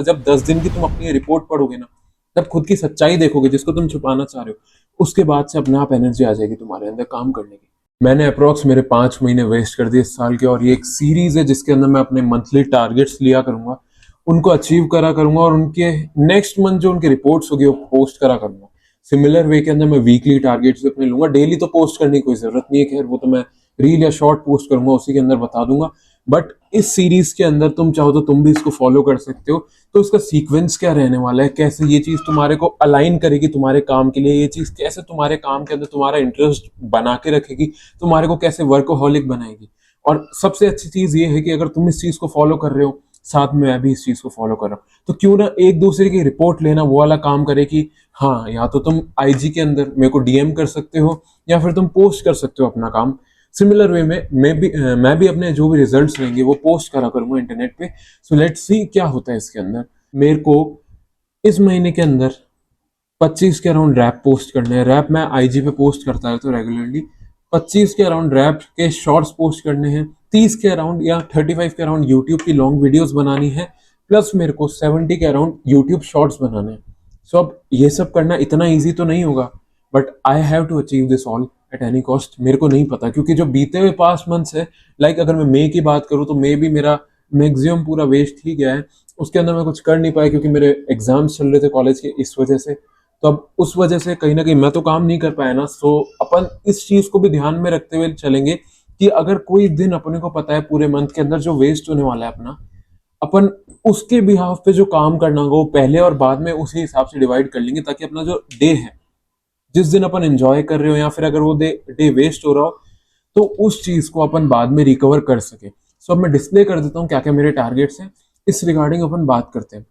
जब 10 दिन की तुम अपनी रिपोर्ट पढ़ोगे ना, तब खुद की सच्चाई देखोगे जिसको तुम छुपाना चाह रहे हो, उसके बाद से अपने आप एनर्जी आ जाएगी तुम्हारे अंदर काम करने की। मैंने अप्रोक्स मेरे 5 महीने वेस्ट कर दिए इस साल के, और ये एक सीरीज है जिसके अंदर मैं अपने मंथली टारगेट्स लिया करूंगा, उनको अचीव करा करूंगा, और उनके नेक्स्ट मंथ जो उनकी रिपोर्ट्स होगी वो पोस्ट करा करूंगा। सिमिलर वे के अंदर मैं वीकली टारगेट्स अपने लूंगा। डेली तो पोस्ट करने की कोई जरूरत नहीं है, खैर वो तो मैं रील या शॉर्ट पोस्ट करूंगा, उसी के अंदर बता दूंगा। बट इस सीरीज के अंदर तुम चाहो तो तुम भी इसको फॉलो कर सकते हो। तो इसका सीक्वेंस क्या रहने वाला है, कैसे ये चीज तुम्हारे को अलाइन करेगी तुम्हारे काम के लिए, ये चीज कैसे तुम्हारे काम के अंदर तुम्हारा इंटरेस्ट बना के रखेगी, तुम्हारे को कैसे वर्कोहॉलिक बनाएगी। और सबसे अच्छी चीज ये है कि अगर तुम इस चीज को फॉलो कर रहे हो, साथ में मैं भी इस चीज को फॉलो कर रहा हूँ, तो क्यों ना एक दूसरे की रिपोर्ट लेना वो वाला काम करे कि हाँ, या तो तुम आईजी के अंदर मेरे को डीएम कर सकते हो, या फिर तुम पोस्ट कर सकते हो अपना काम। सिमिलर वे में मैं भी अपने जो भी रिजल्ट्स रहेंगे वो पोस्ट करा करूंगा इंटरनेट पे। सो लेट्स सी क्या होता है इसके अंदर। मेरे को इस महीने के अंदर 25 के अराउंड रैप पोस्ट करने हैं। रैप मैं आईजी पे पोस्ट करता है तो रेगुलरली 25 के अराउंड रैप के शॉर्ट्स पोस्ट करने हैं, 30 के अराउंड या 35 के अराउंड यूट्यूब की लॉन्ग वीडियोस बनानी है, प्लस मेरे को 70 के अराउंड यूट्यूब शॉर्ट्स बनाने हैं। सो अब ये सब करना इतना ईजी तो नहीं होगा, but I have to achieve this all at any cost. मेरे को नहीं पता, क्योंकि जो बीते हुए पास्ट मंथ्स है, लाइक अगर मैं मई की बात करूँ तो मई भी मेरा मैक्सिमम पूरा वेस्ट ही गया है। उसके अंदर मैं कुछ कर नहीं पाया क्योंकि मेरे एग्जाम्स चल रहे थे कॉलेज के, इस वजह से। तो अब उस वजह से कहीं ना कहीं मैं तो काम नहीं कर पाया ना। सो अपन इस चीज को भी ध्यान में रखते हुए चलेंगे कि अगर कोई दिन अपने को पता है पूरे मंथ के अंदर जो वेस्ट होने वाला है अपना, अपन उसके बिहाफ पे जो काम करना होगा वो पहले और बाद में उसी हिसाब से डिवाइड कर लेंगे, ताकि अपना जो डे है, जिस दिन अपन एंजॉय कर रहे हो, या फिर अगर वो डे वेस्ट हो रहा हो, तो उस चीज को अपन बाद में रिकवर कर सके। सो अब मैं डिस्प्ले कर देता हूँ क्या क्या मेरे टारगेट्स हैं, इस रिगार्डिंग अपन बात करते हैं।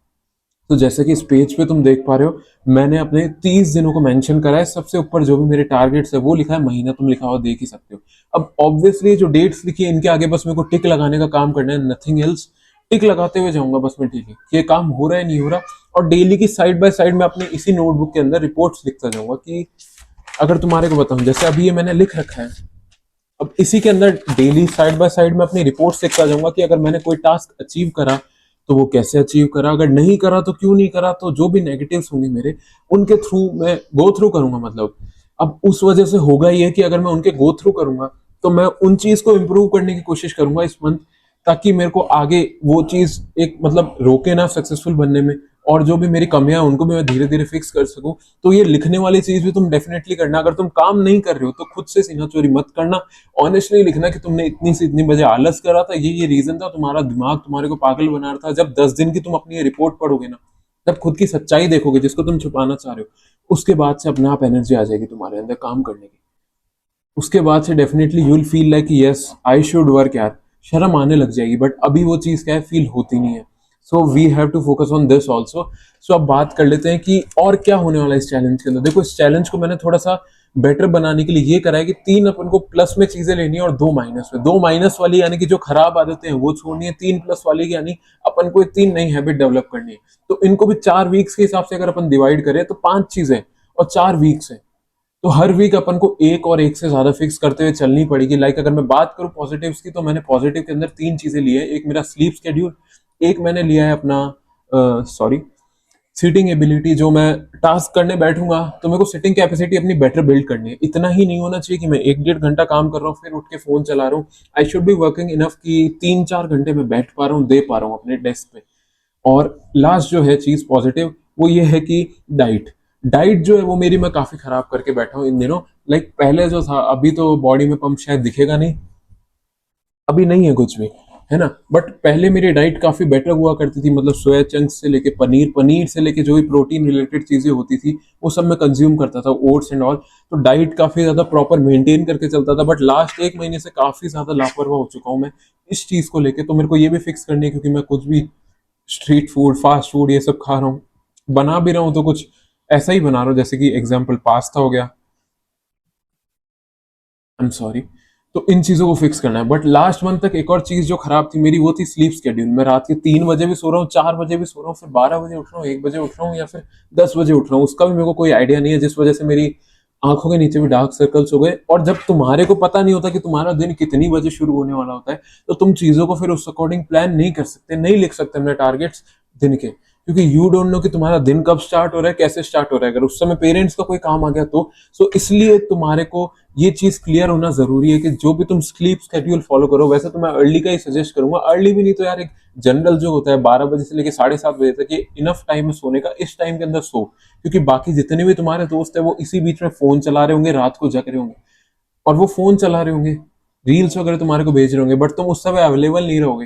तो जैसे कि इस पेज पे तुम देख पा रहे हो, मैंने अपने 30 दिनों को मेंशन करा है। सबसे ऊपर जो भी मेरे टारगेट्स है वो लिखा है, महीना तुम लिखा हुआ देख ही सकते हो। अब ऑब्वियसली जो डेट्स लिखी है इनके आगे बस मेरे को टिक लगाने का काम करना है, नथिंग एल्स। टिक लगाते हुए जाऊंगा बस मैं डेली, ये काम हो रहा है नहीं हो रहा। और डेली की साइड बाय साइड में अपने इसी नोटबुक के अंदर रिपोर्ट्स लिखता जाऊंगा। कि अगर तुम्हारे को बताऊं, जैसे अभी ये मैंने लिख रखा है, अब इसी के अंदर डेली साइड बाय साइड में अपनी रिपोर्ट्स लिखता जाऊंगा कि अगर मैंने कोई टास्क अचीव करा तो वो कैसे अचीव करा, अगर नहीं करा तो क्यों नहीं करा। तो जो भी नेगेटिव्स होंगे मेरे, उनके थ्रू मैं गो थ्रू करूंगा। मतलब अब उस वजह से होगा ये कि अगर मैं उनके गो थ्रू करूंगा तो मैं उन चीज को इम्प्रूव करने की कोशिश करूंगा इस मंथ, ताकि मेरे को आगे वो चीज एक मतलब रोके ना सक्सेसफुल बनने में। और जो भी मेरी कमियां हैं उनको भी मैं धीरे धीरे फिक्स कर सकूं। तो ये लिखने वाली चीज भी तुम डेफिनेटली करना। अगर तुम काम नहीं कर रहे हो तो खुद से सीना चोरी मत करना। ऑनेस्टली लिखना कि तुमने इतनी से इतनी बजे आलस करा था, ये रीजन था, तुम्हारा दिमाग तुम्हारे को पागल बना रहा था। जब 10 दिन की तुम अपनी रिपोर्ट पढ़ोगे ना, तब खुद की सच्चाई देखोगे जिसको तुम छुपाना चाह रहे हो, उसके बाद से अपने आप एनर्जी आ जाएगी तुम्हारे अंदर काम करने की। उसके बाद से definitely you will feel like yes I should work यार, शर्म आने लग जाएगी। बट अभी वो चीज क्या है, फील होती नहीं है। So we have to focus on this also. सो अब बात कर लेते हैं कि और क्या होने वाला है इस चैलेंज के अंदर। देखो, इस चैलेंज को मैंने थोड़ा सा बेटर बनाने के लिए ये करा है कि 3 अपन को प्लस में चीजें लेनी है और 2 माइनस में। 2 माइनस वाली यानी कि जो खराब आदतें हैं वो छोड़नी है, 3 प्लस वाली यानी अपन को 3 नई हैबिट डेवलप करनी है। तो इनको भी 4 वीक्स के हिसाब से अगर अपन डिवाइड करें तो 5 चीजें और 4 वीक्स है। तो हर वीक अपन को एक और एक से ज्यादा फिक्स करते हुए चलनी पड़ेगी। लाइक अगर मैं बात करूं पॉजिटिव्स की, तो मैंने पॉजिटिव के अंदर 3 चीजें ली है। एक मेरा स्लीप शेड्यूल, एक मैंने लिया है अपना सिटिंग एबिलिटी। जो मैं टास्क करने बैठूंगा तो मेरे को सिटिंग कैपेसिटी अपनी बेटर बिल्ड करनी है। इतना ही नहीं होना चाहिए कि मैं 1-1.5 घंटा काम कर रहा हूँ फिर उठ के फोन चला रहा हूँ। I should be working enough कि 3-4 घंटे में बैठ पा रहा हूँ, दे पा रहा हूँ अपने डेस्क पे। और लास्ट जो है चीज पॉजिटिव, वो ये है कि डाइट। डाइट जो है वो मेरी मैं काफी खराब करके बैठा हूँ इन दिनों। लाइक पहले जो था, अभी तो बॉडी में पंप शायद दिखेगा नहीं, अभी नहीं है कुछ भी, है ना। बट पहले मेरी डाइट काफी बेटर हुआ करती थी। मतलब सोया चंक्स से लेके पनीर, पनीर से लेके जो भी प्रोटीन रिलेटेड चीजें होती थी वो सब मैं कंज्यूम करता था, ओट्स एंड ऑल। तो डाइट काफी ज्यादा प्रॉपर मेंटेन करके चलता था। बट लास्ट 1 महीने से काफी ज्यादा लापरवाह हो चुका हूँ मैं इस चीज को लेके। तो मेरे को ये भी फिक्स करनी है, क्योंकि मैं कुछ भी स्ट्रीट फूड, फास्ट फूड ये सब खा रहा हूँ। बना भी रहा हूँ तो कुछ ऐसा ही बना रहा हूँ, जैसे कि एग्जाम्पल पास्ता हो गया, आई एम सॉरी। तो इन चीजों को फिक्स करना है। बट लास्ट मंथ तक एक और चीज जो खराब थी मेरी, वो थी स्लीप शेड्यूल। मैं रात के 3 बजे भी सो रहा हूँ, 4 बजे भी सो रहा हूँ, फिर 12 बजे उठ रहा हूँ, 1 बजे उठ रहा हूँ, या फिर 10 बजे उठ रहा हूँ। उसका भी मेरे को कोई आइडिया नहीं है, जिस वजह से मेरी आंखों के नीचे भी डार्क सर्कल्स हो गए। और जब तुम्हारे को पता नहीं होता कि तुम्हारा दिन कितनी बजे शुरू होने वाला होता है, तो तुम चीजों को फिर उस अकॉर्डिंग प्लान नहीं कर सकते, नहीं लिख सकते अपने टारगेट्स दिन के। क्योंकि यू डोंट नो कि तुम्हारा दिन कब स्टार्ट हो रहा है, कैसे स्टार्ट हो रहा है, अगर उस समय पेरेंट्स का कोई काम आ गया तो। सो इसलिए तुम्हारे को ये चीज क्लियर होना जरूरी है कि जो भी तुम स्लीप स्केड्यूल फॉलो करो, वैसे तो मैं अर्ली का ही सजेस्ट करूंगा, अर्ली भी नहीं तो यार एक जनरल जो होता है 12 बजे से लेकर 7:30 बजे तक, ये इनफ टाइम है सोने का, इस टाइम के अंदर सो। क्योंकि बाकी जितने भी तुम्हारे दोस्त है वो इसी बीच में फोन चला रहे होंगे, रात को जग रहे होंगे, और वो फोन चला रहे होंगे, रील्स वगैरह तुम्हारे को भेज रहे होंगे, बट तुम उस समय अवेलेबल नहीं रहोगे,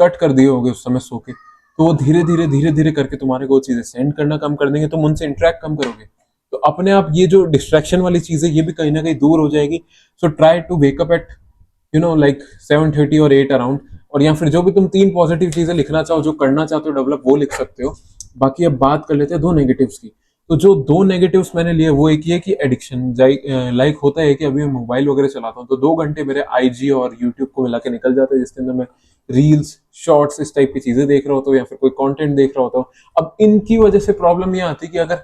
कट कर दिए होगे उस समय सो के, तो वो धीरे धीरे करके तुम्हारे को चीजें सेंड करना कम कर देंगे, तुम उनसे इंटरेक्ट कम करोगे, तो अपने आप ये जो डिस्ट्रैक्शन वाली चीज है ये भी कहीं ना कहीं दूर हो जाएगी। So try to wake up at like 7:30 और 8 अराउंड, और या फिर जो भी तुम 3 पॉजिटिव चीजें लिखना चाहो, जो करना चाहते हो डेवलप, वो लिख सकते हो। बाकी अब बात कर लेते हैं 2 नेगेटिव्स की। तो जो 2 नेगेटिव्स मैंने लिए वो एक ये कि एडिक्शन, लाइक होता है कि अभी मैं मोबाइल वगैरह चलाता हूँ तो 2 घंटे मेरे आईजी और यूट्यूब को मिला के निकल जाते हैं, जिसके अंदर मैं रील्स, शॉर्ट्स, इस टाइप की चीजें देख रहा होता हूँ या फिर कोई कंटेंट देख रहा होता हूँ। अब इनकी वजह से प्रॉब्लम ये आती है कि अगर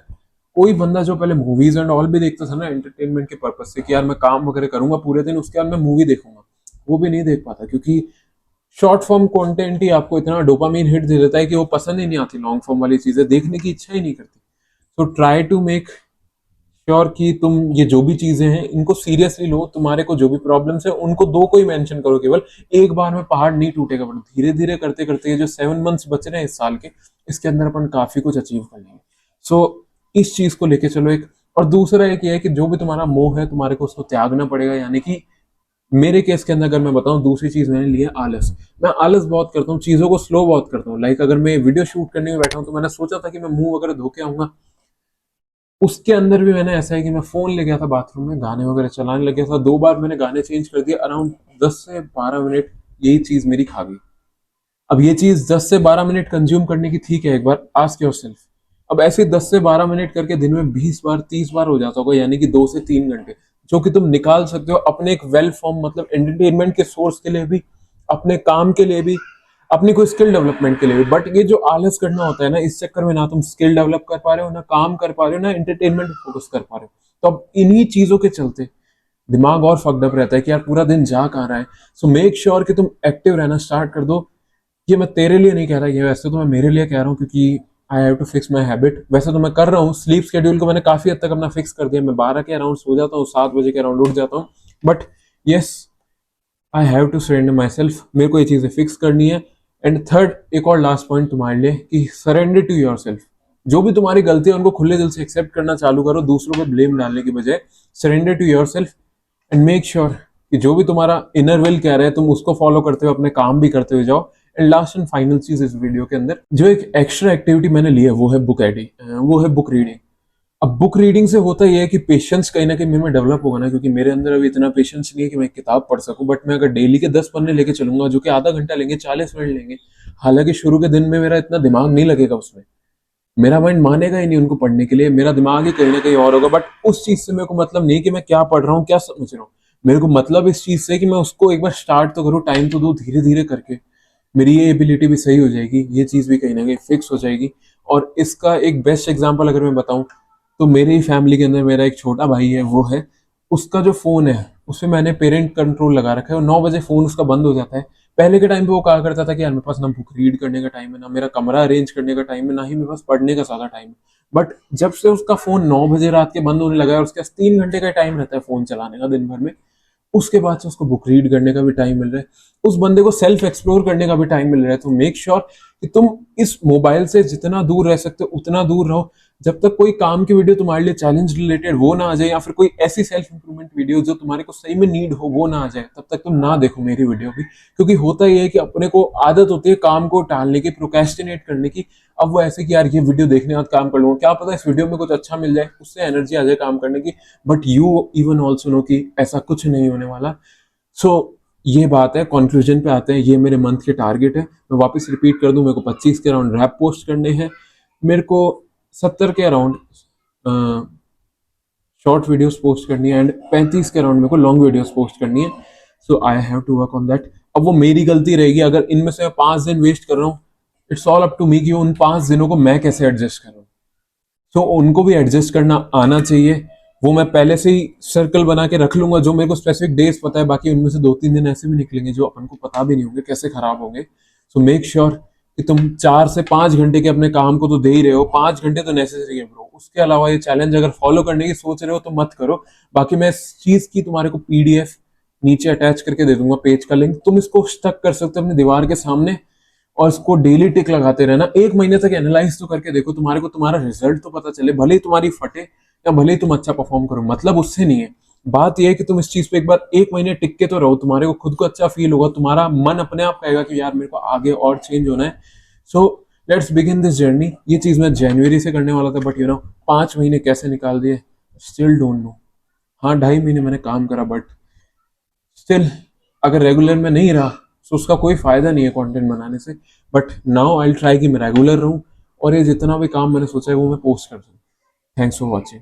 कोई बंदा जो पहले मूवीज एंड ऑल भी देखता था ना एंटरटेनमेंट के पर्पज से, कि यार मैं काम वगैरह करूंगा पूरे दिन, उसके बाद मैं मूवी देखूंगा, वो भी नहीं देख पाता, क्योंकि शॉर्ट फॉर्म कंटेंट ही आपको इतना डोपामीन हिट दे देता है कि वो पसंद ही नहीं आती, लॉन्ग फॉर्म वाली चीजें देखने की इच्छा ही नहीं करती। तो ट्राई टू मेक श्योर कि तुम ये जो भी चीजें हैं इनको सीरियसली लो, तुम्हारे को जो भी प्रॉब्लम्स है उनको दो को ही मेंशन करो केवल, एक बार में पहाड़ नहीं टूटेगा, बट धीरे धीरे करते करते ये जो 7 मंथ्स बच रहे हैं इस साल के, इसके अंदर अपन काफी कुछ अचीव कर लेंगे। सो इस चीज को लेके चलो एक। और दूसरा एक ये है कि जो भी तुम्हारा मोह है तुम्हारे को उसको त्यागना पड़ेगा, यानी कि मेरे केस के अंदर अगर मैं बताऊं, दूसरी चीज मैंने ली है आलस। मैं आलस बहुत करता हूँ, चीजों को स्लो बहुत करता हूँ। लाइक अगर मैं वीडियो शूट करने में बैठा हूँ तो मैंने सोचा था कि मैं मुंह वगैरह धो के आऊंगा, उसके अंदर भी मैंने ऐसा है कि मैं फोन ले गया था बाथरूम में, गाने वगैरह चलाने लग गया था, 2 बार मैंने गाने चेंज कर दिए, अराउंड 10 से 12 मिनट यही चीज मेरी खा गई। अब ये चीज 10 से 12 मिनट कंज्यूम करने की थी क्या, एक बार आस्क योरसेल्फ। अब ऐसे 10 से 12 मिनट करके दिन में 20 बार 30 बार हो जाता होगा, यानी कि 2 से 3 घंटे, जो कि तुम निकाल सकते हो अपने एक वेल फॉर्म, मतलब एंटरटेनमेंट के सोर्स के लिए भी, अपने काम के लिए भी, अपनी कोई स्किल डेवलपमेंट के लिए भी। बट ये जो आलस करना होता है ना, इस चक्कर में ना तुम स्किल डेवलप कर पा रहे हो, ना काम कर पा रहे हो, ना एंटरटेनमेंट फोकस कर पा रहे हो। तो अब इन्हीं चीजों के चलते दिमाग और फक्ड अप रहता है कि यार पूरा दिन जा कहाँ रहा है। सो मेक श्योर कि तुम एक्टिव रहना स्टार्ट कर दो। ये मैं तेरे लिए नहीं कह रहा, ये वैसे तो मैं मेरे लिए कह रहा हूँ, क्योंकि I have to fix my habit. वैसे तो मैं कर रहा हूँ, स्लीप शेड्यूल को मैंने काफी हद तक अपना फिक्स कर दिया, मैं 12 के अराउंड सो जाता हूँ, 7 बजे के अराउंड उठ जाता हूँ। But yes, I have to surrender my self, मेरे को ये चीजें फिक्स करनी है। एंड थर्ड, एक और लास्ट पॉइंट तुम्हारे लिए, कि सरेंडर टू योर सेल्फ। जो भी तुम्हारी गलती है उनको खुले दिल से एक्सेप्ट करना चालू करो, दूसरों पर ब्लेम डालने की बजाय। Surrender to your self and make sure कि जो भी तुम्हारा इनर विल कह रहा है तुम उसको फॉलो करते हुए अपने काम भी करते हुए जाओ। एंड लास्ट एंड फाइनल चीज इस वीडियो के अंदर, जो एक एक्स्ट्रा एक्टिविटी मैंने ली है वो है बुक एडिंग, वो है बुक रीडिंग। अब बुक रीडिंग से होता यह है कि पेशेंस कहीं ना कहीं मेरे में डेवलप होगा ना, क्योंकि मेरे अंदर अभी इतना पेशेंस नहीं है कि मैं एक किताब पढ़ सकूं। बट मैं अगर डेली के 10 पन्ने लेके चलूंगा, जो कि आधा घंटा लेंगे, 40 मिनट लेंगे, हालांकि शुरू के दिन में मेरा इतना दिमाग नहीं लगेगा उसमें, मेरा माइंड मानेगा ही नहीं उनको पढ़ने के लिए, मेरा दिमाग ही कहीं ना कहीं और होगा। बट उस चीज से मेरे को मतलब नहीं कि मैं क्या पढ़ रहा हूँ, क्या समझ रहा हूँ, मेरे को मतलब इस चीज से कि मैं उसको एक बार स्टार्ट तो करूँ, टाइम तो दूं, धीरे धीरे करके मेरी ये एबिलिटी भी सही हो जाएगी, ये चीज भी कहीं ना कहीं फिक्स हो जाएगी। और इसका एक बेस्ट एग्जांपल अगर मैं बताऊं, तो मेरी ही फैमिली के अंदर मेरा एक छोटा भाई है, वो है, उसका जो फोन है उसमें मैंने पेरेंट कंट्रोल लगा रखा है, और 9 बजे फोन उसका बंद हो जाता है। पहले के टाइम पे वो कहा करता था कि यार मेरे पास ना बुक रीड करने का टाइम है, ना मेरा कमरा अरेंज करने का टाइम है, ना ही मेरे पास पढ़ने का ज्यादा टाइम है। बट जब से उसका फोन 9 बजे रात के बंद होने लगा है, और उसके पास 3 घंटे का टाइम रहता है फोन चलाने का दिन भर में, उसके बाद से उसको बुक रीड करने का भी टाइम मिल रहा है, उस बंदे को सेल्फ एक्सप्लोर करने का भी टाइम मिल रहा है। तो मेक श्योर कि तुम इस मोबाइल से जितना दूर रह सकते हो उतना दूर रहो। जब तक कोई काम की वीडियो तुम्हारे लिए चैलेंज रिलेटेड वो ना आ जाए, या फिर कोई ऐसी सेल्फ इंप्रूवमेंट वीडियो जो तुम्हारे को सही में नीड हो वो ना आ जाए, तब तक तुम ना देखो मेरी वीडियो भी। क्योंकि होता ही है कि अपने को आदत होती है काम को टालने की, प्रोक्रेस्टिनेट करने की। अब वो ऐसे कि यार ये वीडियो देखने के बाद काम कर लूंगा, क्या पता इस वीडियो में कुछ अच्छा मिल जाए, उससे एनर्जी आ जाए काम करने की। But you even also know कि ऐसा कुछ नहीं होने वाला। सो ये बात है, कंक्लूजन पे आते हैं। ये मेरे मंथ के टारगेट है, मैं वापस रिपीट कर दूं, मेरे को 25 के अराउंड रैप पोस्ट करने हैं, मेरे को 70 के अराउंड शॉर्ट वीडियोस पोस्ट करनी है, एंड 35 के अराउंड मेरे को लॉन्ग वीडियोस पोस्ट करनी है। So I have to work on that. अब वो मेरी गलती रहेगी अगर इनमें से मैं 5 दिन वेस्ट कर रहा हूँ, it's all up to me कि उन 5 दिनों को मैं कैसे एडजस्ट कर रहा हूँ। सो उनको भी एडजस्ट करना आना चाहिए। वो मैं पहले से ही सर्कल बना के रख लूंगा, जो मेरे को स्पेसिफिक डेज पता है, बाकी उनमें से 2-3 दिन ऐसे भी निकलेंगे जो अपन को पता भी नहीं होंगे कैसे खराब होंगे। सो मेक श्योर कि तुम 4 से 5 घंटे के अपने काम को तो दे ही रहे हो, 5 घंटे तो नेसेसरी है ब्रो। उसके अलावा ये चैलेंज अगर फॉलो करने की सोच रहे हो तो मत करो। बाकी मैं इस चीज की तुम्हारे को पीडीएफ नीचे अटैच करके दे दूंगा, पेज का लिंक, तुम इसको स्टक कर सकते हो अपनी दीवार के सामने और इसको डेली टिक लगाते रहना। 1 महीने तक एनालाइज तो करके देखो, तुम्हारे को तुम्हारा रिजल्ट तो पता चले, भले ही तुम्हारी फटे या भले ही तुम अच्छा परफॉर्म करो, मतलब उससे नहीं है। बात यह है कि तुम इस चीज पे एक बार 1 महीने टिक के तो रहो, तुम्हारे को खुद को अच्छा फील होगा, तुम्हारा मन अपने आप कहेगा कि यार मेरे को आगे और चेंज होना है। So let's begin this journey. ये चीज मैं जनवरी से करने वाला था, बट 5 महीने कैसे निकाल दिए, स्टिल डोंट नो। हाँ, 2.5 महीने मैंने काम करा, बट स्टिल अगर रेगुलर में नहीं रहा तो उसका कोई फायदा नहीं है कंटेंट बनाने से। बट नाउ आई ट्राई कि मैं रेगुलर रहूं और ये जितना भी काम मैंने सोचा है वो मैं पोस्ट कर दूं। Thanks for watching.